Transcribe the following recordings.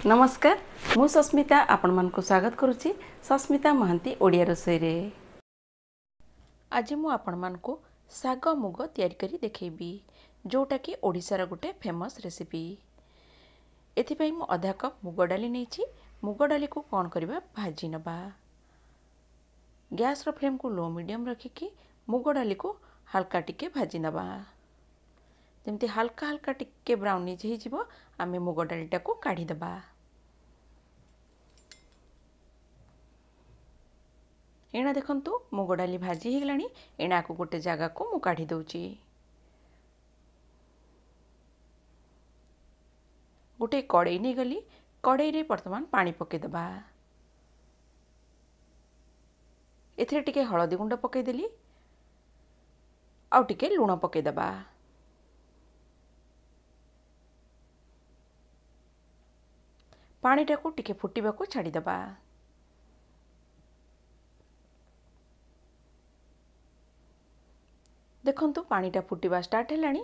नमस्कार मु सस्मिता आपण मानक स्वागत करुच्ची सस्मिता महांती ओडिया रोसई रे। आज मु आपण मानक साग मुग तैयारी करी देखैबी जोटा कि ओडिशार गोटे फेमस रेसिपी। एथिपाई मु आधा कप मुग डाली नैछि। मुग डाली को कौन करबा भाजी नबा। गैस रो फ्लेम को लो मीडियम रखिकी मुग डाली को हल्का टिके भाजी नबा। जमती हल्का हल्का टिके ब्राउनिज हो जिवो आमे मुग डालीटा को काढ़ी दबा। एना देखंतु मुग डाली भाजी हो गलानी। एना को गोटे जगह को मु काढ़ी दउची। गोटे कड़ाई नहीं गली। कड़ाई रे वर्तमान पानी पके दबा। एथिरे टिके हळदी गुंड पके देली आउ टिके लूण पके दबा। पानीटा को टिके फुटिबा को छाड़ी दबा। देखंतु पानीटा फुटिबा स्टार्ट हेलानी।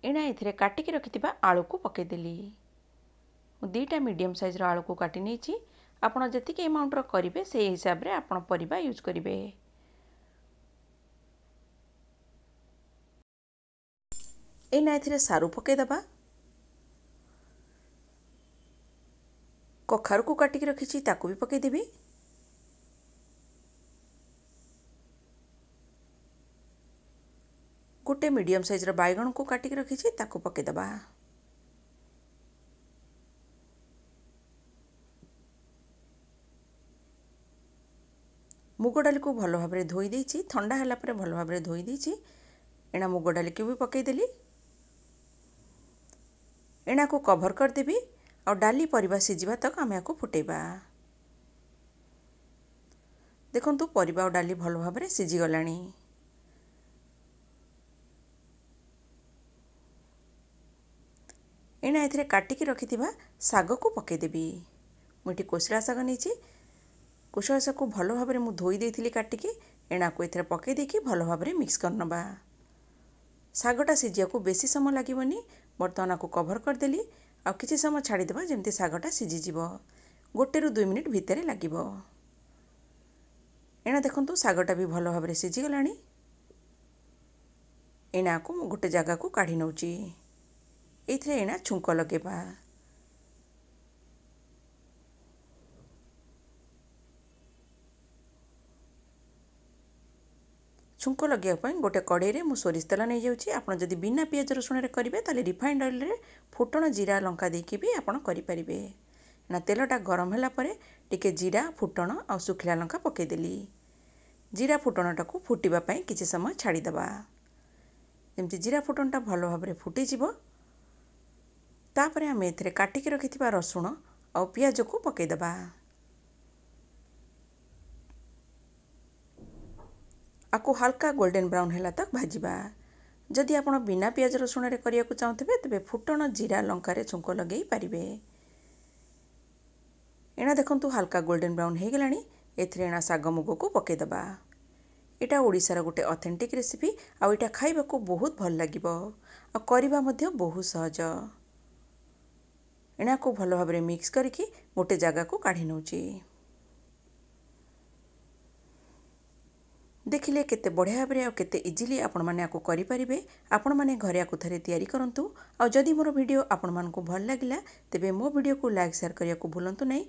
एना एथिरे काटिकी रखिथिबा आलू को पके देली। मु दुईटा मीडियम साइज रो आलू को काटी नेछि। आपण जतिके अमाउंट रो करिवे से हिसाब रे आपण परिबा यूज करिवे। एना एथिरे सारू पके दबा। कखारू को काटिकी रखिछि ताको भी पके देबी। गोटे मीडियम साइज रो बैगण को काटिकी रखिछि ताको पके दबा। मुग डाली को भल भाबरे धोई देछि। ठंडा हला परे भल भाबरे धोई देछि। एना मुग डाली को भी पके देली। एना को कवर कर देबी और डाली परिबा सिजिबा तक आमे को फुटेबा। देखंतु परिबा और डाली भल भाबरे सिजि गलानी। एना एथिरे काटिकी रखिथिबा साग को पके देबी। मुठी कोसला साग नेछि। कोसला साग को भल भाबरे मु धोई देइथिली काटिकी। एना को एथिरे पके देकी भल भाबरे मिक्स करनबा। सागटा सिजिया को बेसी समय लागिवनी। बर्तमान को कवर कर देली आ किछि समय छाड़ी देबा जेमति सागटा सिजि जिवो। 1 ରୁ 2 मिनिट भितरे लागिवो। एना देखंतु सागटा भी भल भाबरे सिजि गलानी। एना को मु गोटे जगह को काढी नउची। एथिरे एना छुंक लगेबा। छुंक लगे गोटे कड़ाई रे मु सोरिष तेल नहीं जाउची। आपण जदि बिना पियाज रसुण रे करिवे ताले रिफाइंड ऑयल रे फुटण जीरा लंका देकी भी आपण करि परिबे। ना तेलटा गरम होला परे टिके जीरा फुटण आ सुखिला लंका पके देली। जीरा फुटणटा को फुटिबा पई किछि समय छाड़ी दबा। जेमति जीरा फुटणटा भलो भाबरे फुटी जिवो तापरे आमे एथिरे काटिकी रखिथिबा रसुण आ पियाज को पके दबा। आको हल्का गोल्डन ब्राउन हैला तक भाजिबा। जदि आपण बिना पियाज रसुण रे करिया को चाहथिबे तबे फुटण जीरा लंका रे छुंक लगेई परिबे। एना देखंतु हल्का गोल्डन ब्राउन हे गलानी। एथिरे एना साग मुग को पके दबा। एटा ओडिसा गोटे ऑथेंटिक रेसिपी आ एटा खाइबा को बहुत भल लागिबो आ करिबा मध्ये बहुत सहज। एना को भल भाबरे मिक्स करके गोटे जगह को काढी नउची। देखिले केते बढ़िया भाबरे आ केते इजीली आपण माने आको करि परिबे। आपण माने घरे आको थरे तयारी करंतु। आ जदि मोर वीडियो आपण मान को भल लागिला तेबे मो वीडियो को लाइक शेयर करिया को भूलंतु नै।